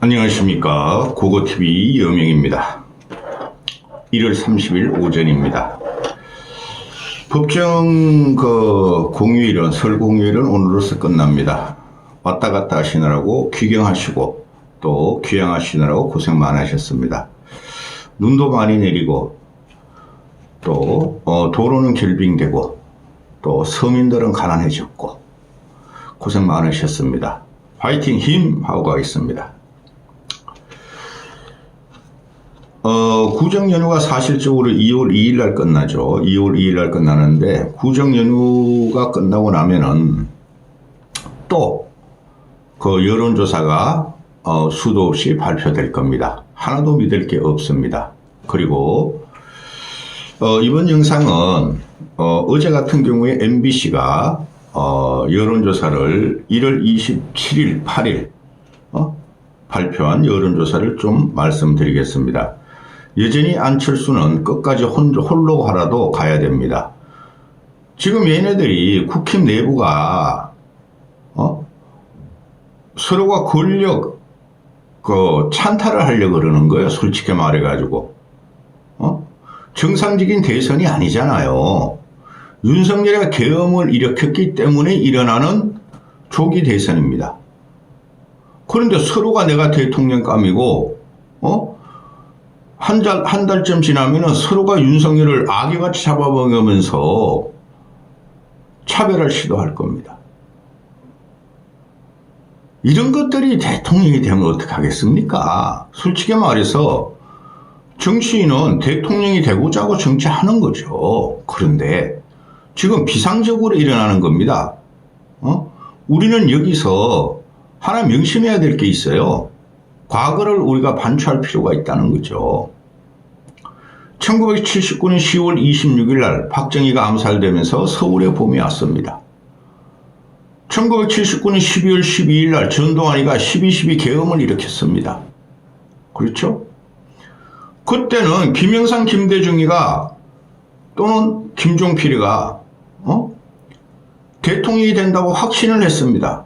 안녕하십니까. 고고TV 여명입니다. 1월 30일 오전입니다. 법정 공휴일은 설 공휴일은 오늘로서 끝납니다. 왔다 갔다 하시느라고 귀경하시고 또 귀향하시느라고 고생 많으셨습니다. 눈도 많이 내리고 또 도로는 결빙되고 또 서민들은 가난해졌고 고생 많으셨습니다. 화이팅 힘 하고 가겠습니다. 구정연휴가 사실적으로 2월 2일 날 끝나죠. 2월 2일 날 끝나는데 구정연휴가 끝나고 나면은 또 그 여론조사가 수도 없이 발표될 겁니다. 하나도 믿을 게 없습니다. 그리고 이번 영상은 어제 같은 경우에 MBC가 여론조사를 1월 27일, 8일 발표한 여론조사를 좀 말씀드리겠습니다. 여전히 안철수는 끝까지 홀로 가라도 가야 됩니다. 지금 얘네들이 국힘 내부가 서로가 권력 찬탈을 하려고 그러는 거예요. 솔직히 말해가지고 정상적인 대선이 아니잖아요. 윤석열의 계엄을 일으켰기 때문에 일어나는 조기 대선입니다. 그런데 서로가 내가 대통령감이고 한 달쯤 지나면은 서로가 윤석열을 아기같이 잡아먹으면서 차별할 시도할 겁니다. 이런 것들이 대통령이 되면 어떡하겠습니까? 솔직히 말해서 정치인은 대통령이 되고자 하고 정치하는 거죠. 그런데 지금 비상적으로 일어나는 겁니다. 우리는 여기서 하나 명심해야 될 게 있어요. 과거를 우리가 반추할 필요가 있다는 거죠. 1979년 10월 26일 날 박정희가 암살되면서 서울에 봄이 왔습니다. 1979년 12월 12일 날 전두환이가 12.12 계엄을 일으켰습니다. 그렇죠? 그때는 김영삼, 김대중이가 또는 김종필이가 대통령이 된다고 확신을 했습니다.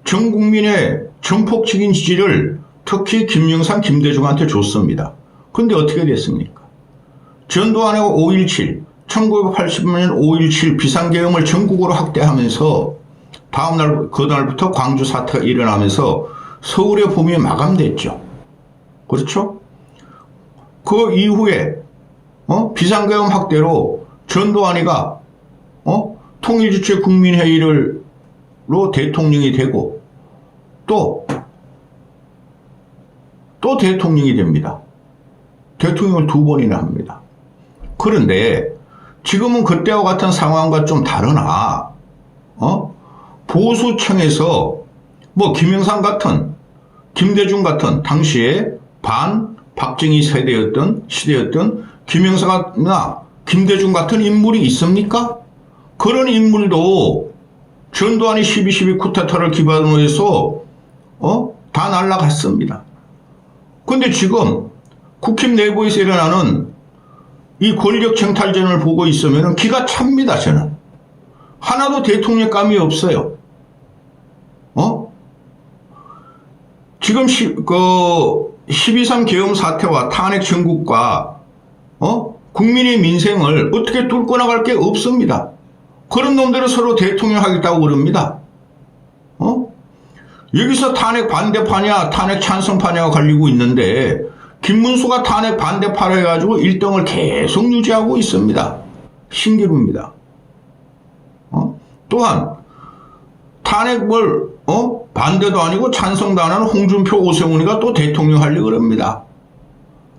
전 국민의 전폭적인 지지를 특히 김영삼, 김대중한테 줬습니다. 그런데 어떻게 됐습니까? 전두환하고 5.17, 1980년 5.17 비상계엄을 전국으로 확대하면서 다음날, 그날부터 광주 사태가 일어나면서 서울의 봄이 마감됐죠. 그렇죠? 그 이후에, 비상계엄 확대로 전두환이가, 통일주체 국민회의로 대통령이 되고, 또 대통령이 됩니다. 대통령을 2번이나 합니다. 그런데 지금은 그때와 같은 상황과 좀 다르나, 보수층에서 김영삼 같은, 김대중 같은 당시에 박정희 시대였던 김영삼이나 김대중 같은 인물이 있습니까? 그런 인물도 전두환이 12.12 쿠데타를 기반으로 해서 다 날아갔습니다. 근데 지금 국힘 내부에서 일어나는 이 권력 쟁탈전을 보고 있으면 기가 찹니다. 저는 하나도 대통령감이 없어요. 지금 12.3 계엄 사태와 탄핵 정국과 국민의 민생을 어떻게 뚫고 나갈 게 없습니다. 그런 놈들은 서로 대통령 하겠다고 그럽니다. 여기서 탄핵 반대파냐 탄핵 찬성파냐가 갈리고 있는데 김문수가 탄핵 반대파로 해가지고 1등을 계속 유지하고 있습니다. 신기루입니다. 또한 탄핵 반대도 아니고 찬성도 안 하는 홍준표, 오세훈이가 또 대통령 하려고 그럽니다.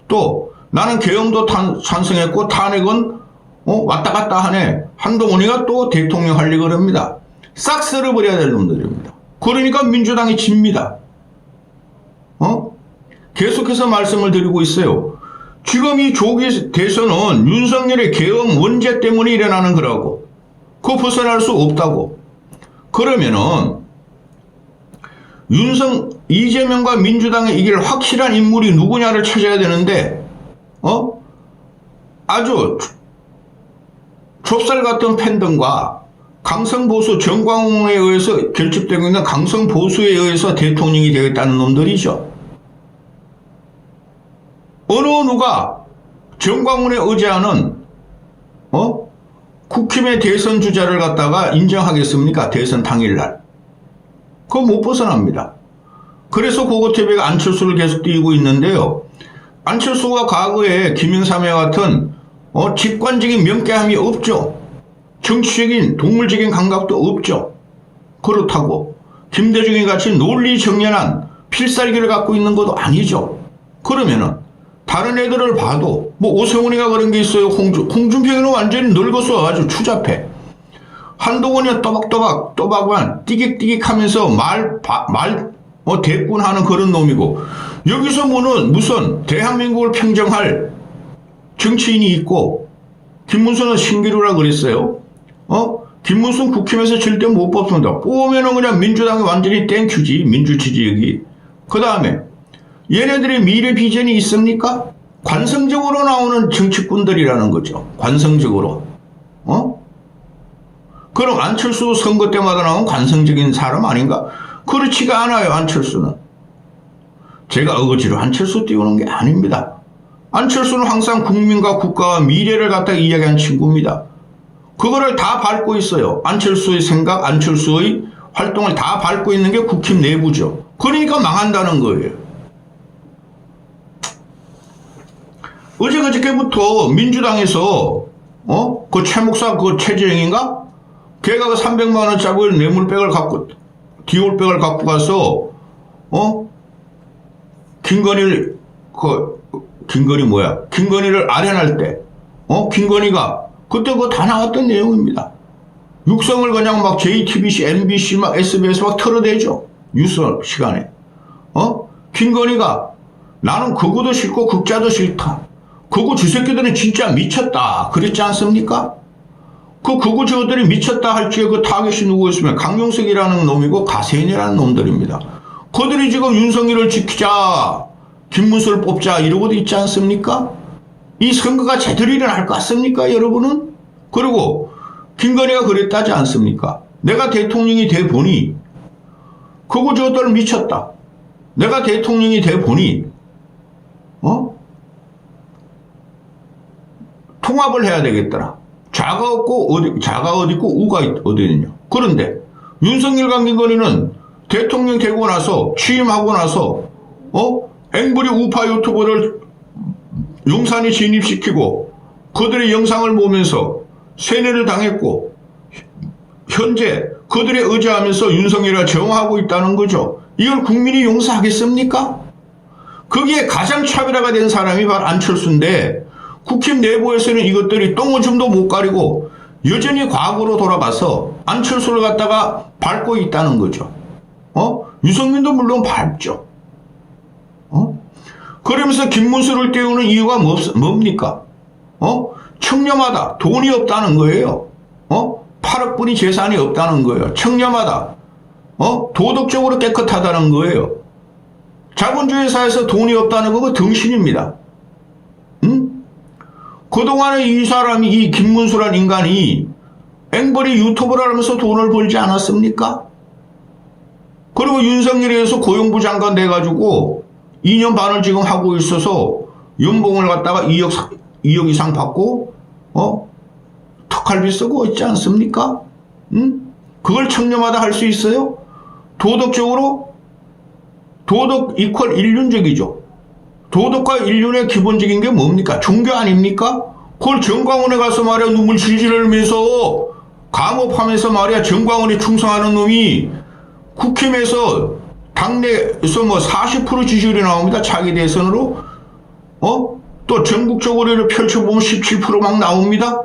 또 나는 계엄도 찬성했고 탄핵은 왔다 갔다 하네. 한동훈이가 또 대통령 하려고 그럽니다. 싹 쓸어버려야 될 놈들입니다. 그러니까 민주당이 집니다. 계속해서 말씀을 드리고 있어요. 지금 이 조기 대선은 윤석열의 계엄 원죄 때문에 일어나는 거라고. 그거 벗어날 수 없다고. 그러면은 이재명과 민주당이 이길 확실한 인물이 누구냐를 찾아야 되는데 아주 좁쌀 같은 팬덤과 강성보수 정광훈에 의해서 결집되고 있는 강성보수에 의해서 대통령이 되겠다는 놈들이죠. 어느 누가 정광훈에 의지하는 국힘의 대선 주자를 갖다가 인정하겠습니까? 대선 당일날. 그거 못 벗어납니다. 그래서 고고태배가 안철수를 계속 띄우고 있는데요. 안철수가 과거에 김영삼과 같은 직관적인 명쾌함이 없죠. 정치적인 동물적인 감각도 없죠. 그렇다고 김대중이 같이 논리 정연한 필살기를 갖고 있는 것도 아니죠. 그러면은 다른 애들을 봐도 뭐 오세훈이가 그런 게 있어요. 홍준표는 완전히 늙어서 아주 추잡해. 한동훈이 또박또박만 띠깃띠깃하면서 대꾼하는 그런 놈이고, 여기서 무슨 대한민국을 평정할 정치인이 있고, 김문수는 신기루라 그랬어요. 김문수는 국힘에서 절대 못 뽑습니다. 뽑으면은 그냥 민주당이 완전히 땡큐지, 민주 지지력이. 그 다음에 얘네들의 미래 비전이 있습니까? 관성적으로 나오는 정치꾼들이라는 거죠. 관성적으로. 그럼 안철수 선거 때마다 나온 관성적인 사람 아닌가? 그렇지가 않아요, 안철수는. 제가 어거지로 안철수 띄우는 게 아닙니다. 안철수는 항상 국민과 국가와 미래를 갖다 이야기한 친구입니다. 그거를 다 밟고 있어요. 안철수의 생각, 안철수의 활동을 다 밟고 있는 게 국힘 내부죠. 그러니까 망한다는 거예요. 어제 그저께부터 민주당에서 그 최 목사 그 최재형인가? 걔가 그 300만 원짜리 뇌물백을 갖고 디올백을 갖고 가서 김건희를 아련할 때 김건희가 그때 그거 다 나왔던 내용입니다. 육성을 그냥 막 JTBC, MBC, 막 SBS 막 털어대죠. 뉴스 시간에. 김건희가 나는 극우도 싫고 극자도 싫다. 극우 저 새끼들은 진짜 미쳤다. 그랬지 않습니까? 그 극우 저들이 미쳤다 할 적에 그 타겟이 누구였으면 강용석이라는 놈이고 가세인이라는 놈들입니다. 그들이 지금 윤석열을 지키자, 김문수를 뽑자 이러고도 있지 않습니까? 이 선거가 제대로 일어날 것 같습니까, 여러분은? 그리고 김건희가 그랬다지 않습니까? 내가 대통령이 돼 보니 그거 저들 미쳤다. 내가 대통령이 돼 보니 통합을 해야 되겠더라. 자가 어디 있고 우가 어디 있느냐. 그런데 윤석열과 김건희는 대통령 되고 나서 취임하고 나서 앵부리 우파 유튜버를 용산에 진입시키고 그들의 영상을 보면서 세뇌를 당했고 현재 그들에 의지하면서 윤석열이가 정하고 있다는 거죠. 이걸 국민이 용서하겠습니까? 거기에 가장 차별화가 된 사람이 바로 안철수인데 국힘 내부에서는 이것들이 똥오줌도 못 가리고 여전히 과거로 돌아가서 안철수를 갖다가 밟고 있다는 거죠. 유승민도 물론 밟죠. 그러면서 김문수를 띄우는 이유가 뭡니까? 청렴하다. 돈이 없다는 거예요. 8억분이 재산이 없다는 거예요. 청렴하다. 도덕적으로 깨끗하다는 거예요. 자본주의 사회에서 돈이 없다는 거고 등신입니다. 그동안에 이 사람이, 이 김문수란 인간이 앵벌이 유튜브를 하면서 돈을 벌지 않았습니까? 그리고 윤석열에 의해서 고용부 장관 돼가지고 2년 반을 지금 하고 있어서 연봉을 갖다가 2억 이상 받고, 턱갈비 쓰고 있지 않습니까? 그걸 청렴하다 할 수 있어요? 도덕적으로? 도덕 이퀄 인륜적이죠. 도덕과 인륜의 기본적인 게 뭡니까? 종교 아닙니까? 그걸 정광훈에 가서 말이야 눈물 질질 흘리면서 감옥하면서 말이야 정광훈에 충성하는 놈이 국힘에서 당내에서 뭐 40% 지지율이 나옵니다. 차기 대선으로. 또 전국적으로 펼쳐보면 17% 막 나옵니다.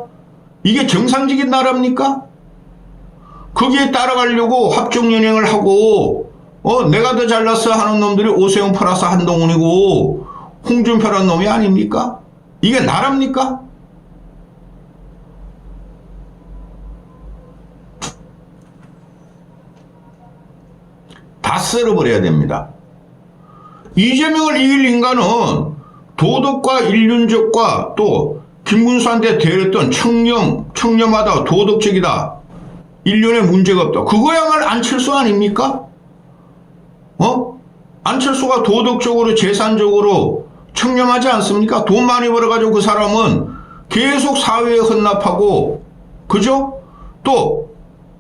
이게 정상적인 나라입니까? 거기에 따라가려고 합종연행을 하고 내가 더 잘났어 하는 놈들이 오세훈 플러스 한동훈이고 홍준표라는 놈이 아닙니까? 이게 나랍니까? 다 쓸어버려야 됩니다. 이재명을 이길 인간은 도덕과 인륜적과 또 김문수한테 대했던 청렴하다, 도덕적이다, 인륜에 문제가 없다. 그거야말로 안철수 아닙니까? 안철수가 도덕적으로, 재산적으로, 청렴하지 않습니까? 돈 많이 벌어가지고 그 사람은 계속 사회에 헌납하고, 그죠? 또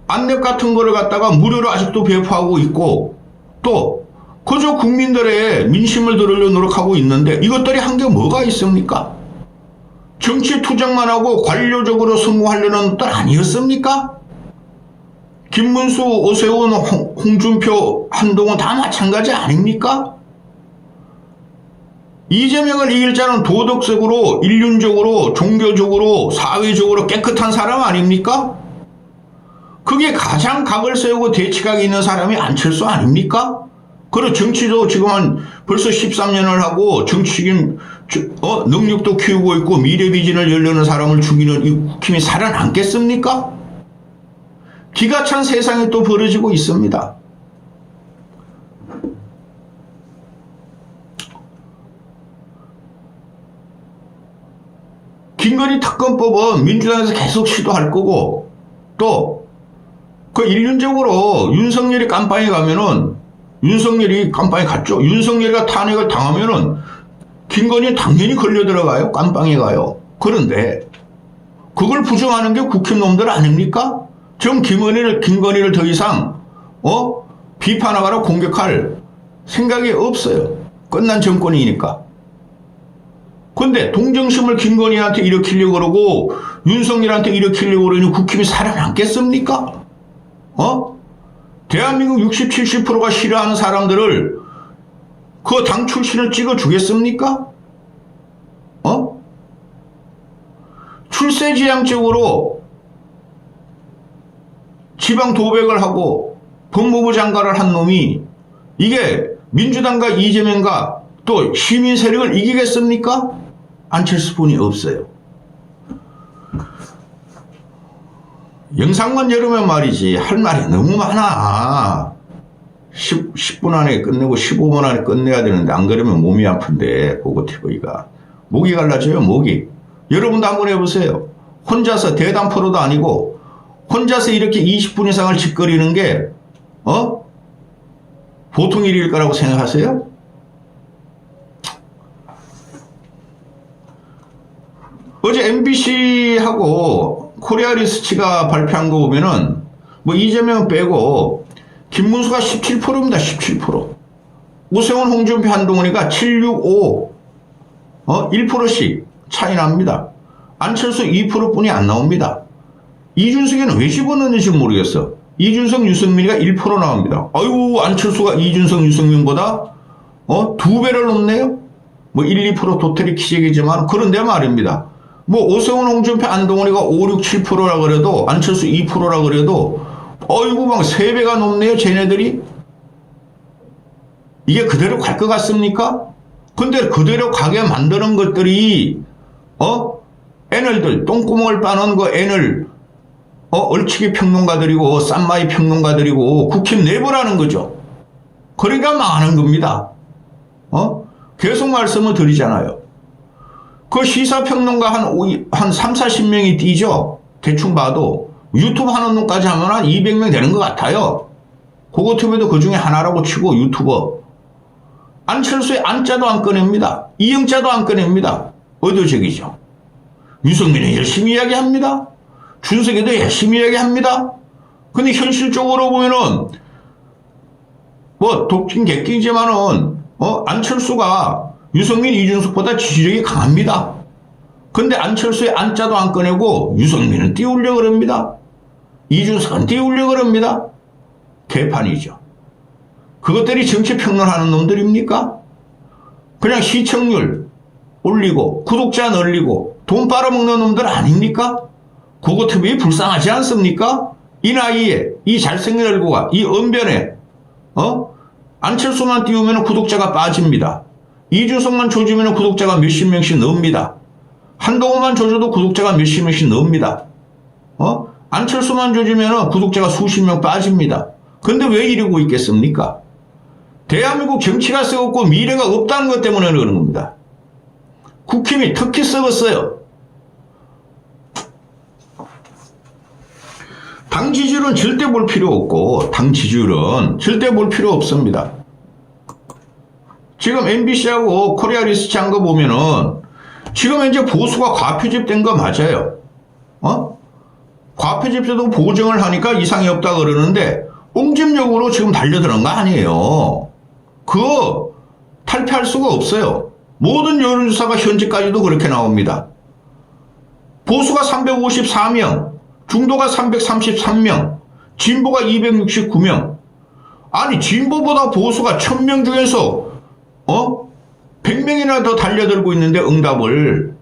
안랩 같은 거를 갖다가 무료로 아직도 배포하고 있고, 또 그저 국민들의 민심을 들으려 노력하고 있는데 이것들이 한 게 뭐가 있습니까? 정치 투쟁만 하고 관료적으로 성공하려는 것들 아니었습니까? 김문수, 오세훈, 홍준표, 한동훈 다 마찬가지 아닙니까? 이재명을 이길 자는 도덕적으로, 인륜적으로, 종교적으로, 사회적으로 깨끗한 사람 아닙니까? 그게 가장 각을 세우고 대치각이 있는 사람이 안철수 아닙니까? 그리고 정치도 지금 벌써 13년을 하고 정치적인 능력도 키우고 있고 미래 비전을 열려는 사람을 죽이는 이 국힘이 살아남겠습니까? 기가 찬 세상이 또 벌어지고 있습니다. 김건희 특검법은 민주당에서 계속 시도할 거고, 또 그 일륜적으로 윤석열이 깜빵에 가면은, 윤석열이 깜빵에 갔죠. 윤석열이가 탄핵을 당하면은 김건희 당연히 걸려 들어가요. 깜빵에 가요. 그런데 그걸 부정하는 게 국힘 놈들 아닙니까? 지금 김건희를 더 이상 비판하거나 공격할 생각이 없어요. 끝난 정권이니까. 근데 동정심을 김건희한테 일으키려고 그러고 윤석열한테 일으키려고 그러니 국힘이 살아남겠습니까? 대한민국 60, 70%가 싫어하는 사람들을 그 당 출신을 찍어주겠습니까? 출세지향적으로 지방 도백을 하고 법무부 장관을 한 놈이 이게 민주당과 이재명과 또 시민 세력을 이기겠습니까? 안철수뿐이 없어요. 영상만 열으면 말이지 할 말이 너무 많아. 10분 안에 끝내고 15분 안에 끝내야 되는데 안 그러면 몸이 아픈데 보고TV가. 목이 갈라져요. 목이. 여러분도 한번 해보세요. 혼자서 대담 프로도 아니고 혼자서 이렇게 20분 이상을 짓거리는 게 보통 일일 거라고 생각하세요? 어제 MBC하고 코리아 리서치가 발표한 거 보면은 뭐 이재명 빼고 김문수가 17%입니다. 17%. 오세훈, 홍준표, 한동훈이가 7, 6, 5 1%씩 차이 납니다. 안철수 2%뿐이 안 나옵니다. 이준석이는 왜 집어넣는지 모르겠어. 이준석, 유승민이가 1% 나옵니다. 아이고 안철수가 이준석, 유승민보다 2배를 넘네요. 뭐 1, 2% 도태리 기적이지만 그런데 말입니다. 뭐 오세훈, 홍준표, 한동훈이가 5, 6, 7%라 그래도 안철수 2%라 그래도 어이구 막 3배가 넘네요. 쟤네들이. 이게 그대로 갈 것 같습니까? 근데 그대로 가게 만드는 것들이 애널들 똥구멍을 빠는 그 애널 얼치기 평론가들이고 쌈마이 평론가들이고 국힘 내부라는 거죠. 그러니까 망하는 겁니다. 계속 말씀을 드리잖아요. 그 시사평론가 한 3, 40명이 뛰죠. 대충 봐도 유튜브 하는 놈까지 하면 한 200명 되는 것 같아요. 고고TV도 그 중에 하나라고 치고 유튜버. 안철수의 안자도 안 꺼냅니다. 이영자도 안 꺼냅니다. 의도적이죠. 유승민은 열심히 이야기합니다. 준석이도 열심히 이야기합니다. 근데 현실적으로 보면은 뭐 독진 객기지만은 안철수가 유승민, 이준석보다 지지력이 강합니다. 근데 안철수의 안자도 안 꺼내고 유승민은 띄우려고 그럽니다. 이준석은 띄우려고 그럽니다. 개판이죠. 그것들이 정치평론하는 놈들입니까? 그냥 시청률 올리고 구독자 늘리고 돈 빨아먹는 놈들 아닙니까? 고고TV 불쌍하지 않습니까? 이 나이에 이 잘생긴 얼굴과 이 언변에 안철수만 띄우면 구독자가 빠집니다. 이준석만 조지면 구독자가 몇십 명씩 넣습니다. 한동훈만 조져도 구독자가 몇십 명씩 넣습니다. 안철수만 조지면 구독자가 수십 명 빠집니다. 근데 왜 이러고 있겠습니까? 대한민국 정치가 썩었고 미래가 없다는 것 때문에 그러는 겁니다. 국힘이 특히 썩었어요. 당 지지율은 절대 볼 필요 없고 당 지지율은 절대 볼 필요 없습니다. 지금 MBC하고 코리아 리서치 한 거 보면은 지금 현재 보수가 과표집된 거 맞아요. 과표집도 보증을 하니까 이상이 없다 그러는데 옹집력으로 지금 달려드는 거 아니에요. 그거 탈피할 수가 없어요. 모든 여론조사가 현재까지도 그렇게 나옵니다. 보수가 354명, 중도가 333명, 진보가 269명. 아니 진보보다 보수가 1000명 중에서 100명이나 더 달려들고 있는데 응답을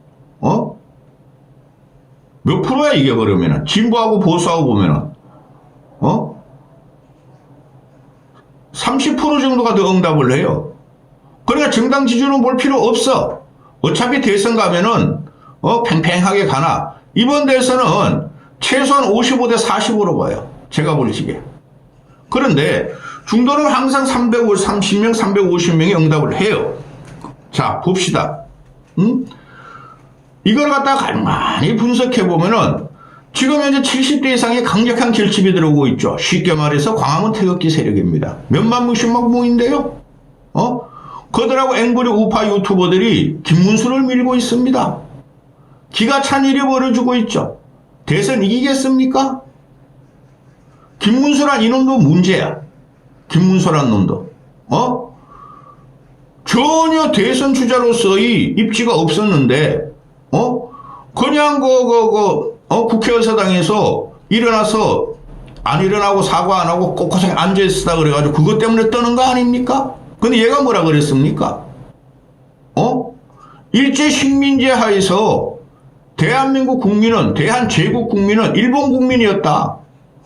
몇 프로야 이게 그러면은 진보하고 보수하고 보면은 30% 정도가 더 응답을 해요. 그러니까 정당 지지율은 볼 필요 없어. 어차피 대선 가면은 팽팽하게 가나 이번 대선은 최소한 55대 45로 봐요. 제가 볼 적에. 그런데 중도는 항상 330명, 350명이 응답을 해요. 자, 봅시다. 이걸 갖다가 가만히 분석해 보면은 지금 현재 70대 이상의 강력한 결집이 들어오고 있죠. 쉽게 말해서 광화문 태극기 세력입니다. 몇만 명씩 막 모인데요. 그들하고 앵그리 우파 유튜버들이 김문수를 밀고 있습니다. 기가 찬 일이 벌어지고 있죠. 대선 이기겠습니까? 김문수란 이놈도 문제야. 김문수란 놈도. 전혀 대선 주자로서의 입지가 없었는데, 그냥 국회의사당에서 일어나서 안 일어나고 사과 안 하고 꼿꼿하게 앉아있다 그래가지고 그것 때문에 떠는 거 아닙니까? 근데 얘가 뭐라 그랬습니까? 일제 식민지 하에서 대한민국 국민은, 대한제국 국민은 일본 국민이었다.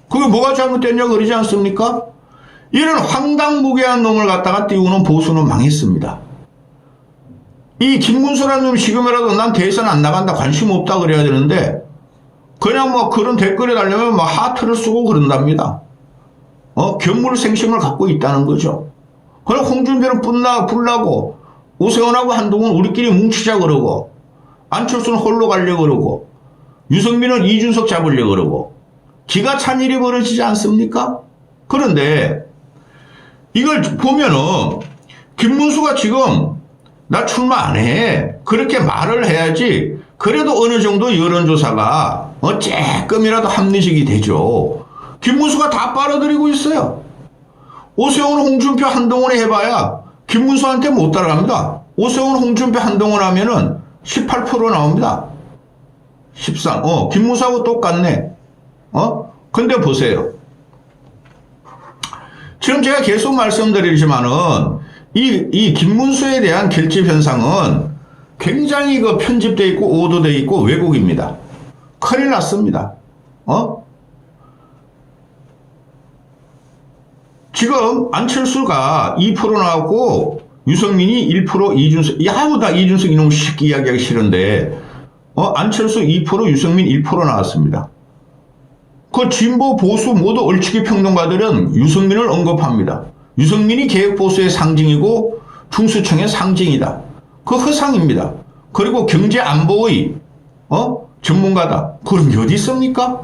그게 뭐가 잘못됐냐 그러지 않습니까? 이런 황당무계한 놈을 갖다가 띄우는 보수는 망했습니다. 이 김문수라는 놈이 지금이라도 난 대선 안 나간다 관심 없다 그래야 되는데 그냥 뭐 그런 댓글에 달려면 뭐 하트를 쓰고 그런답니다. 견물생심을 갖고 있다는 거죠. 그럼 홍준표는 불나고 오세훈하고 한동훈 우리끼리 뭉치자 그러고 안철수는 홀로 가려고 그러고 유승민은 이준석 잡으려고 그러고 기가 찬 일이 벌어지지 않습니까? 그런데 이걸 보면은 김문수가 지금 나 출마 안 해. 그렇게 말을 해야지. 그래도 어느 정도 여론조사가 조금이라도 합리적이 되죠. 김문수가 다 빨아들이고 있어요. 오세훈, 홍준표, 한동훈이 해봐야 김문수한테 못 따라갑니다. 오세훈, 홍준표, 한동훈 하면은 18% 나옵니다. 13. 김문수하고 똑같네. 근데 보세요. 지금 제가 계속 말씀드리지만은 이 김문수에 대한 결집 현상은 굉장히 편집되어 있고 오도되어 있고 왜곡입니다. 큰일 났습니다. 지금 안철수가 2% 나왔고 유승민이 1%, 이준석, 나 이준석 이놈 쉽게 이야기하기 싫은데 안철수 2%, 유승민 1% 나왔습니다. 그 진보 보수 모두 얼치기 평론가들은 유승민을 언급합니다. 유승민이 개혁보수의 상징이고 중수청의 상징이다. 그 허상입니다. 그리고 경제안보의 전문가다. 그런 게 어디 있습니까?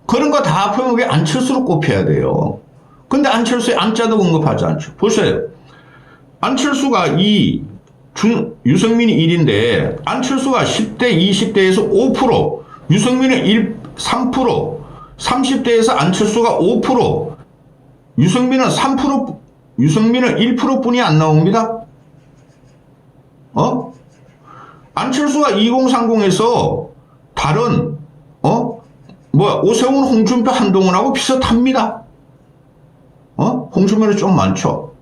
그런 거 다 합하면 왜 안철수로 꼽혀야 돼요? 근데 안철수의 안자도 언급하지 않죠. 보세요. 안철수가 유승민이 1인데 안철수가 10대, 20대에서 5%, 유승민은 3%, 30대에서 안철수가 5%, 유승민은 3%, 유승민은 1%뿐이 안 나옵니다. 안철수가 2030에서 다른, 오세훈, 홍준표, 한동훈하고 비슷합니다. 홍준표는 좀 많죠.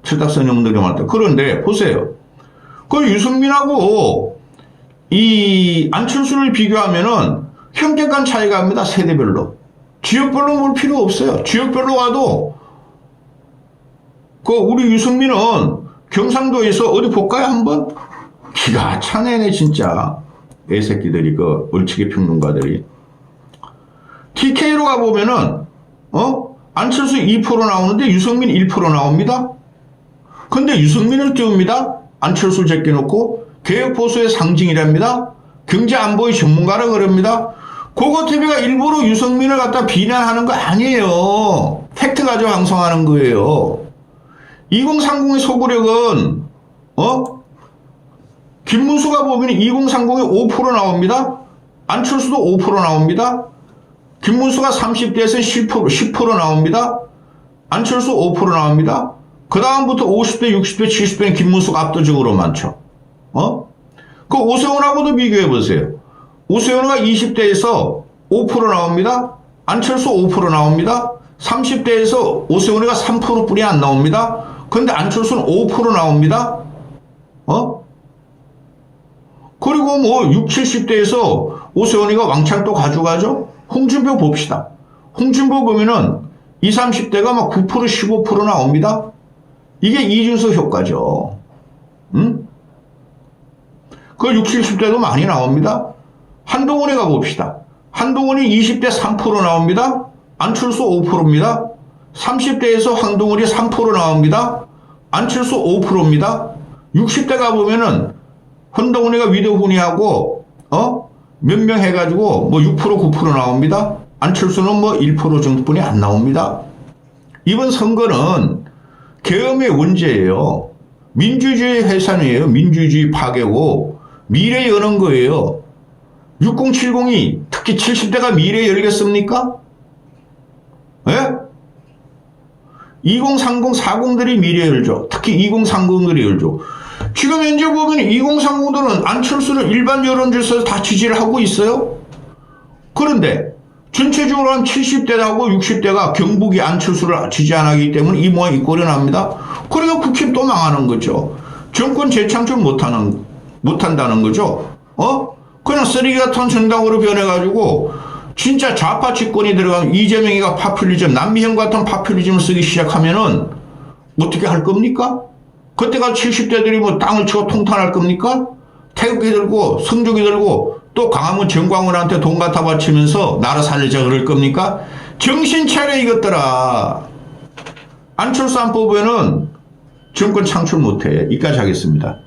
철딱선 놈들이 많다. 그런데 보세요. 그 유승민하고 이 안철수를 비교하면은 형제간 차이가 합니다. 세대별로. 지역별로 볼 필요 없어요. 지역별로 가도 우리 유승민은 경상도에서 어디 볼까요 한번? 기가 차네네 진짜. 애새끼들이 얼치기 평론가들이. TK로 가보면은 안철수 2% 나오는데 유승민 1% 나옵니다. 근데 유승민을 띄웁니다. 안철수를 제껴놓고 개혁보수의 상징이랍니다. 경제안보의 전문가라 그럽니다. 고고TV가 일부러 유승민을 갖다 비난하는 거 아니에요. 팩트 가지고 방송하는 거예요. 2030의 소구력은 김문수가 보면 2030이 5% 나옵니다. 안철수도 5% 나옵니다. 김문수가 30대에서 10% 나옵니다. 안철수 5% 나옵니다. 그 다음부터 50대, 60대, 70대는 김문수가 압도적으로 많죠. 그 오세훈하고도 비교해보세요. 오세훈이가 20대에서 5% 나옵니다. 안철수 5% 나옵니다. 30대에서 오세훈이가 3%뿐이 안 나옵니다. 근데 안철수는 5% 나옵니다. 그리고 뭐 60, 70대에서 오세훈이가 왕창 또 가져가죠. 홍준표 봅시다. 홍준표 보면은 20, 30대가 막 9%, 15% 나옵니다. 이게 이준석 효과죠. 그 60, 70대도 많이 나옵니다. 한동훈에 가봅시다. 한동훈이 20대 3% 나옵니다. 안철수 5%입니다. 30대에서 한동훈이 3% 나옵니다. 안철수 5%입니다. 60대 가보면은 한동훈이가 위대훈이하고 몇 명 해가지고 뭐 6%, 9% 나옵니다. 안철수는 뭐 1% 정도뿐이 안 나옵니다. 이번 선거는 계엄의 원죄예요. 민주주의 해산이에요. 민주주의 파괴고 미래 여는 거예요. 6070이 특히 70대가 미래 열겠습니까? 예? 2030, 40들이 미래 열죠. 특히 2030들이 열죠. 지금 현재 보면 2030들은 안철수를 일반 여론조사에서 다 지지를 하고 있어요. 그런데 전체적으로 한 70대하고 60대가 경북이 안철수를 지지 안 하기 때문에 이 모양 이 꼴이 납니다. 그러니까 국힘 또 망하는 거죠. 정권 재창출 못한다는 거죠. 그냥 쓰레기 같은 정당으로 변해가지고 진짜 좌파 집권이 들어가면 이재명이가 파퓰리즘, 남미형 같은 파퓰리즘을 쓰기 시작하면은 어떻게 할 겁니까? 그때가 70대들이 뭐 땅을 치고 통탄할 겁니까? 태극기 들고 성조기 들고 또 강화문 정광훈한테 돈 갖다 바치면서 나라 살리자 그럴 겁니까? 정신 차려 이것들아. 안철수 안 뽑으면은 정권 창출 못해. 이까지 하겠습니다.